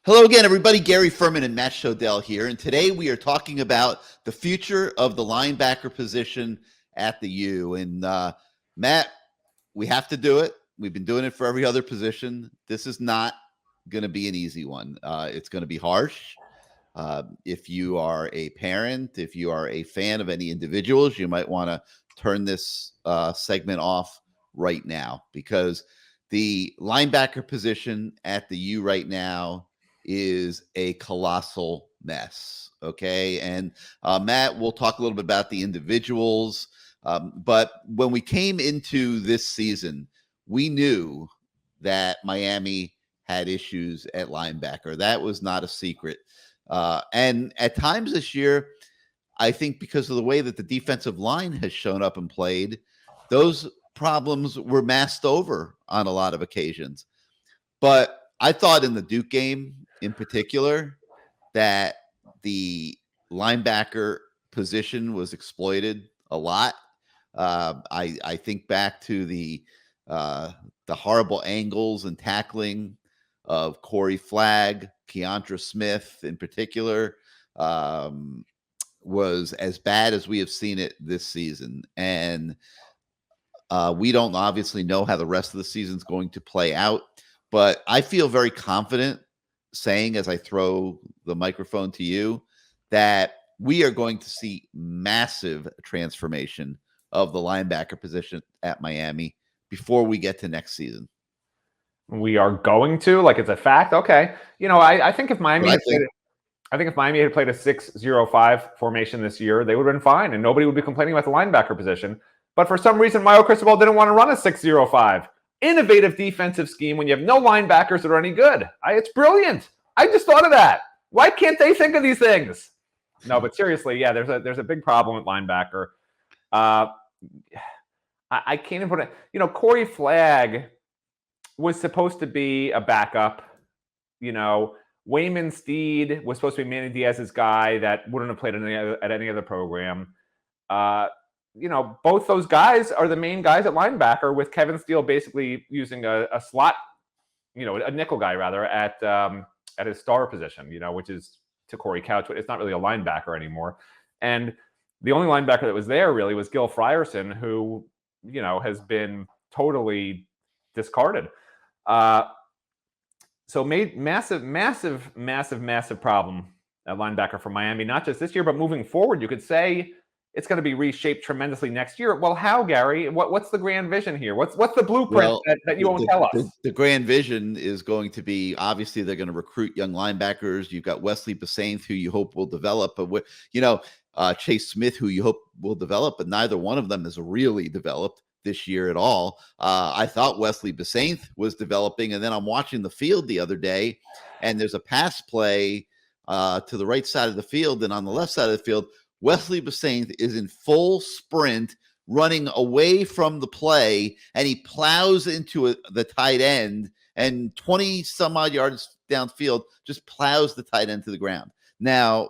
Hello again, everybody. Gary Ferman and Matt Shodell here. And today we are talking about the future of the linebacker position at the U. And Matt, we have to do it. We've been doing it for every other position. This is not going to be an easy one. It's going to be harsh. If you are a parent, if you are a fan of any individuals, you might want to turn this segment off right now, because the linebacker position at the U right now is a colossal mess. Okay. And Matt, we'll talk a little bit about the individuals. But when we came into this season, we knew that Miami had issues at linebacker. That was not a secret. And at times this year, I think because of the way that the defensive line has shown up and played, those problems were masked over on a lot of occasions. But I thought in the Duke game in particular that the linebacker position was exploited a lot. I think back to the horrible angles and tackling of Corey Flagg, Keontra Smith in particular, was as bad as we have seen it this season. And we don't obviously know how the rest of the season is going to play out, but I feel very confident saying, as I throw the microphone to you, that we are going to see massive transformation of the linebacker position at Miami before we get to next season. We are going to, like, it's a fact. Okay. I think if Miami had played a 6-0-5 formation this year, they would have been fine and nobody would be complaining about the linebacker position. But for some reason, Mario Cristobal didn't want to run a 6-0-5. Innovative defensive scheme when you have no linebackers that are any good. It's brilliant. I just thought of that. Why can't they think of these things? No, but seriously, yeah, there's a big problem with linebacker. I can't even put it. Corey Flagg was supposed to be a backup. Wayman Steed was supposed to be Manny Diaz's guy that wouldn't have played at any other program. Both those guys are the main guys at linebacker, with Kevin Steele basically using a slot, a nickel guy rather at his star position, which is to Corey Couch, but it's not really a linebacker anymore. And the only linebacker that was there really was Gil Frierson, who, has been totally discarded. So made massive problem at linebacker for Miami, not just this year, but moving forward. You could say it's going to be reshaped tremendously next year. Well, how, Gary? What's the grand vision here? What's the blueprint that you won't tell us? The grand vision is going to be, obviously, they're going to recruit young linebackers. You've got Wesley Basainth, who you hope will develop, but Chase Smith, who you hope will develop, but neither one of them has really developed this year at all. I thought Wesley Basainth was developing, and then I'm watching the field the other day, and there's a pass play to the right side of the field, and on the left side of the field, Wesley Basainth is in full sprint, running away from the play, and he plows into the tight end, and 20 some odd yards downfield just plows the tight end to the ground. Now,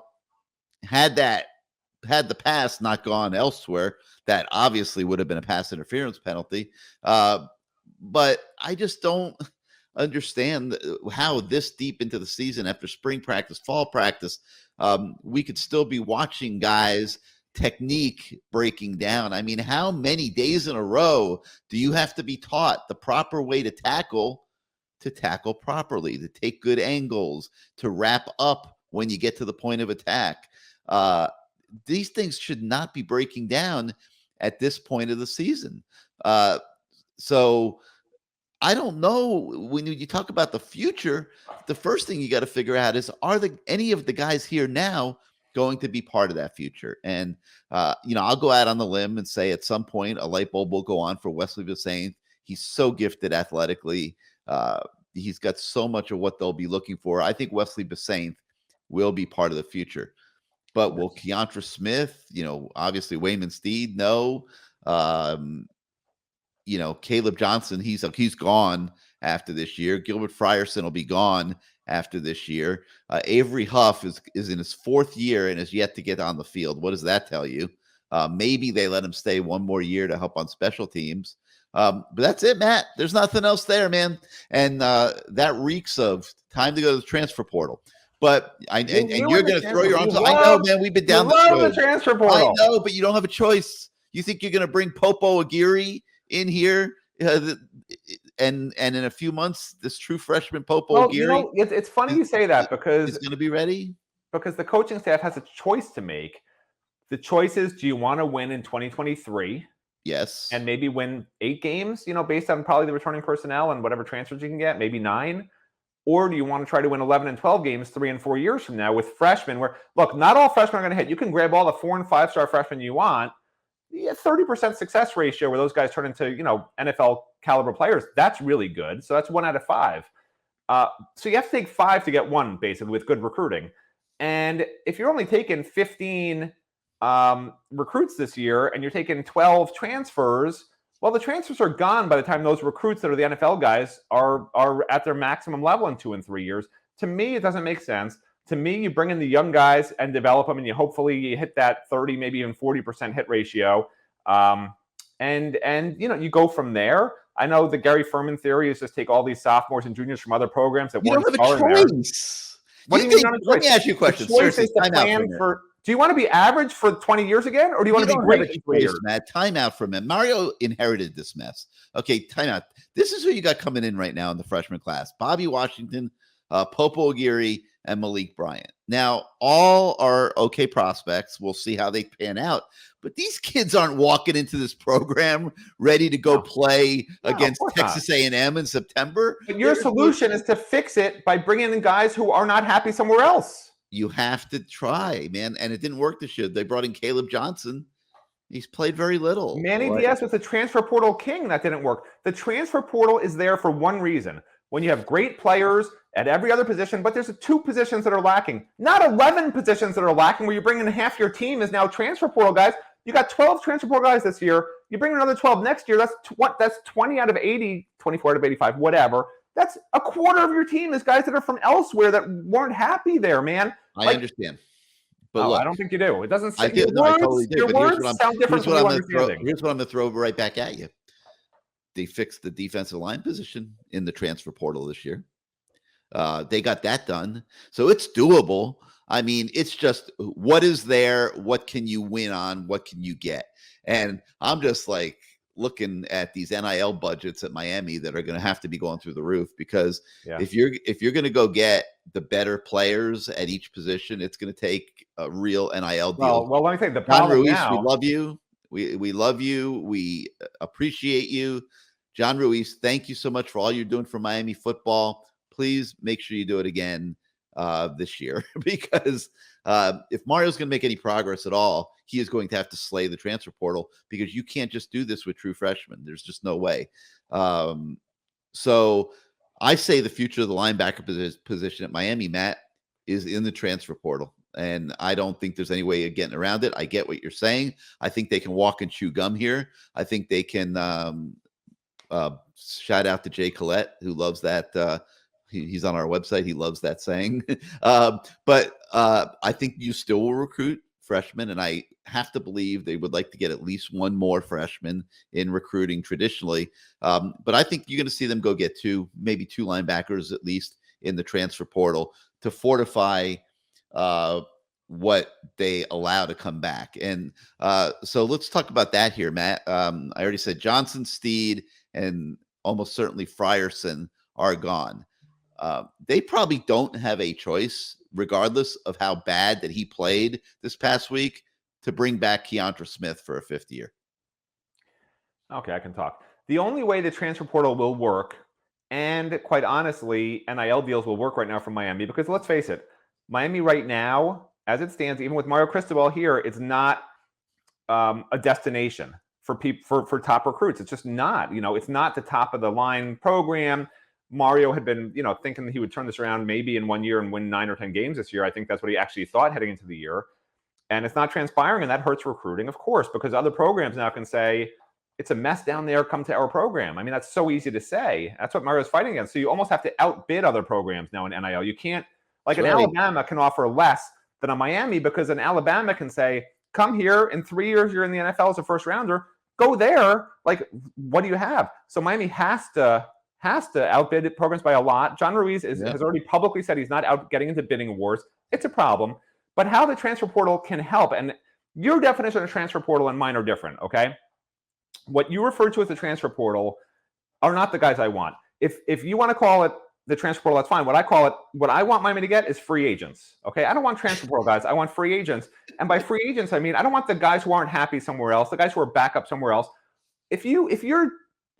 had the pass not gone elsewhere, that obviously would have been a pass interference penalty. But I just don't understand how this deep into the season, after spring practice, fall practice, we could still be watching guys' technique breaking down. I mean, how many days in a row do you have to be taught the proper way to tackle properly, to take good angles, to wrap up when you get to the point of attack? These things should not be breaking down at this point of the season. So I don't know. When you talk about the future, the first thing you got to figure out is, are any of the guys here now going to be part of that future? And, I'll go out on the limb and say at some point a light bulb will go on for Wesley Basainth. He's so gifted athletically. He's got so much of what they'll be looking for. I think Wesley Basainth will be part of the future. But will Keontra Smith, obviously Wayman Steed, no. Caleb Johnson, he's gone after this year. Gilbert Frierson will be gone after this year. Avery Huff is in his fourth year and is yet to get on the field. What does that tell you? Maybe they let him stay one more year to help on special teams. But that's it, Matt. There's nothing else there, man. And that reeks of Time to go to the transfer portal. But and you're going to throw your arms up. I know, man. We've been down this road. The transfer portal. I know, but you don't have a choice. You think you're going to bring Popo Aguirre in here, and in a few months, this true freshman Popo Aguirre? It's funny you say that because it's going to be ready. Because the coaching staff has a choice to make. The choice is: do you want to win in 2023? Yes, and maybe win 8 games, based on probably the returning personnel and whatever transfers you can get, maybe 9. Or do you want to try to win 11 and 12 games 3 and 4 years from now with freshmen where, look, not all freshmen are going to hit. You can grab all the 4- and 5-star freshmen you want. 30% success ratio where those guys turn into, NFL caliber players. That's really good. So that's 1 out of 5. So you have to take 5 to get 1, basically, with good recruiting. And if you're only taking 15 recruits this year and you're taking 12 transfers, well, the transfers are gone by the time those recruits that are the NFL guys are at their maximum level in 2 and 3 years. To me, it doesn't make sense. To me, you bring in the young guys and develop them, and you hit that 30, maybe even 40% hit ratio. And you go from there. I know the Gary Ferman theory is just take all these sophomores and juniors from other programs that weren't starting there. What do you mean? Let me ask you a question. Seriously, do you want to be average for 20 years again, or do you want to be great for 3 years? Matt, time out for a minute. Mario inherited this mess. Okay, time out. This is who you got coming in right now in the freshman class: Bobby Washington, Popo Aguirre, and Malik Bryant. Now, all are okay prospects. We'll see how they pan out. But these kids aren't walking into this program ready to go play against Texas A&M in September. But your solution is to fix it by bringing in guys who are not happy somewhere else. You have to try, man. And it didn't work this year. They brought in Caleb Johnson. He's played very little. Manny Diaz was the transfer portal king. That didn't work. The transfer portal is there for one reason. When you have great players at every other position, but there's 2 positions that are lacking. Not 11 positions that are lacking where you bring in half your team is now transfer portal guys. You got 12 transfer portal guys this year. You bring in another 12 next year. That's 20 out of 80, 24 out of 85, whatever. That's a quarter of your team is guys that are from elsewhere that weren't happy there, man. I understand. But look, I don't think you do. It doesn't say I totally do. Your words sound different from what I'm understanding. Here's what I'm going to throw right back at you. They fixed the defensive line position in the transfer portal this year. They got that done. So it's doable. I mean, it's just what is there? What can you win on? What can you get? And I'm just like looking at these NIL budgets at Miami that are going to have to be going through the roof because if you're going to go get the better players at each position, it's going to take a real NIL deal. Well, let me think. The John problem Ruiz, now, we love you. We love you. We appreciate you. John Ruiz, thank you so much for all you're doing for Miami football. Please make sure you do it again this year because if Mario's going to make any progress at all, he is going to have to slay the transfer portal because you can't just do this with true freshmen. There's just no way. So I say the future of the linebacker position at Miami, Matt, is in the transfer portal. And I don't think there's any way of getting around it. I get what you're saying. I think they can walk and chew gum here. I think they can shout out to Jay Collette, who loves that. He's on our website. He loves that saying. But I think you still will recruit freshmen, and I have to believe they would like to get at least one more freshman in recruiting traditionally. But I think you're going to see them go get maybe two linebackers at least in the transfer portal to fortify what they allow to come back. And so let's talk about that here, Matt. I already said Johnson, Steed, and almost certainly Frierson are gone. They probably don't have a choice, regardless of how bad that he played this past week, to bring back Keontra Smith for a 5th year. Okay, I can talk. The only way the transfer portal will work, and quite honestly, NIL deals will work right now for Miami, because let's face it, Miami right now, as it stands, even with Mario Cristobal here, it's not a destination for people for top recruits. It's just not. It's not the top of the line program. Mario had been, thinking that he would turn this around maybe in 1 year and win 9 or 10 games this year. I think that's what he actually thought heading into the year. And it's not transpiring, and that hurts recruiting, of course, because other programs now can say, it's a mess down there, come to our program. I mean, that's so easy to say. That's what Mario's fighting against. So you almost have to outbid other programs now in NIL. You can't, like an Alabama can offer less than a Miami, because an Alabama can say, come here, in 3 years, you're in the NFL as a first rounder, go there. Like, what do you have? So Miami has to has to outbid programs by a lot. John Ruiz has already publicly said he's not out getting into bidding wars. It's a problem. But how the transfer portal can help, and your definition of transfer portal and mine are different, okay? What you refer to as the transfer portal are not the guys I want. If you want to call it the transfer portal, that's fine. What I want Miami to get is free agents. Okay, I don't want transfer portal guys. I want free agents. And by free agents, I mean I don't want the guys who aren't happy somewhere else, the guys who are back up somewhere else. If you're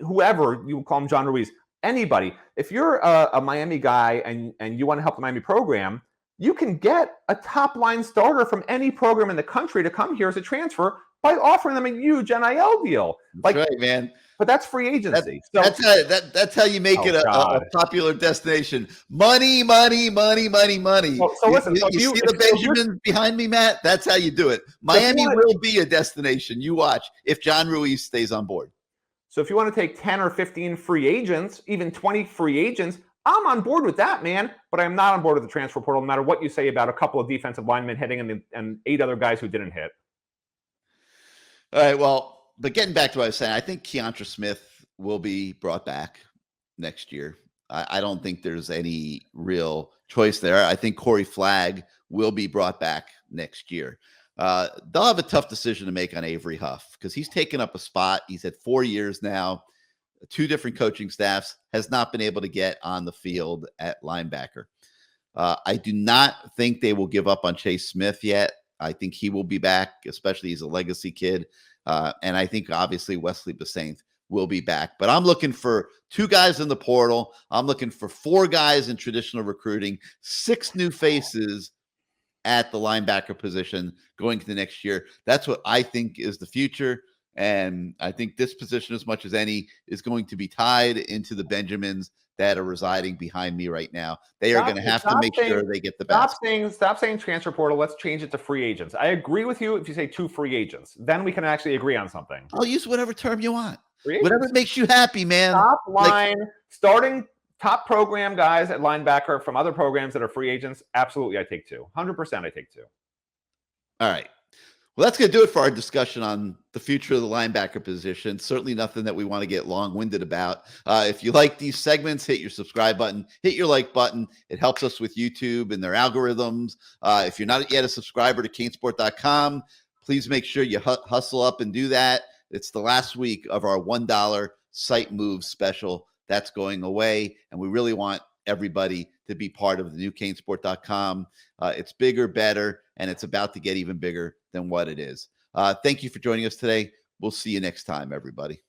whoever you call him, John Ruiz, anybody, if you're a Miami guy and you want to help the Miami program, you can get a top line starter from any program in the country to come here as a transfer by offering them a huge NIL deal. That's right, man. But that's free agency. That's how you make it a popular destination. Money, money, money, money, money. So listen, you see the Benjamins behind me, Matt? That's how you do it. Miami will be a destination. You watch if John Ruiz stays on board. So if you want to take 10 or 15 free agents, even 20 free agents, I'm on board with that, man. But I'm not on board with the transfer portal, no matter what you say about a couple of defensive linemen hitting and 8 other guys who didn't hit. All right, well, but getting back to what I was saying, I think Keontra Smith will be brought back next year. I don't think there's any real choice there. I think Corey Flagg will be brought back next year. They'll have a tough decision to make on Avery Huff because he's taken up a spot. He's had 4 years now, 2 different coaching staffs, has not been able to get on the field at linebacker. I do not think they will give up on Chase Smith yet. I think he will be back, especially he's a legacy kid. And I think obviously Wesley Besaint will be back. But I'm looking for 2 guys in the portal. I'm looking for 4 guys in traditional recruiting, 6 new faces at the linebacker position going into next year. That's what I think is the future. And I think this position, as much as any, is going to be tied into the Benjamins that are residing behind me right now. They are going to have to make sure they get the best. Stop saying transfer portal. Let's change it to free agents. I agree with you if you say 2 free agents. Then we can actually agree on something. I'll use whatever term you want. Whatever makes you happy, man. Top line, starting top program guys at linebacker from other programs that are free agents. Absolutely, I take 2. 100% I take 2. All right. Well, that's going to do it for our discussion on the future of the linebacker position. Certainly nothing that we want to get long-winded about. If you like these segments, hit your subscribe button, hit your like button. It helps us with YouTube and their algorithms. If you're not yet a subscriber to canesport.com, please make sure you hustle up and do that. It's the last week of our $1 site move special. That's going away, and we really want everybody to be part of the new canesport.com. It's bigger, better, and it's about to get even bigger than what it is. Thank you for joining us today. We'll see you next time, everybody.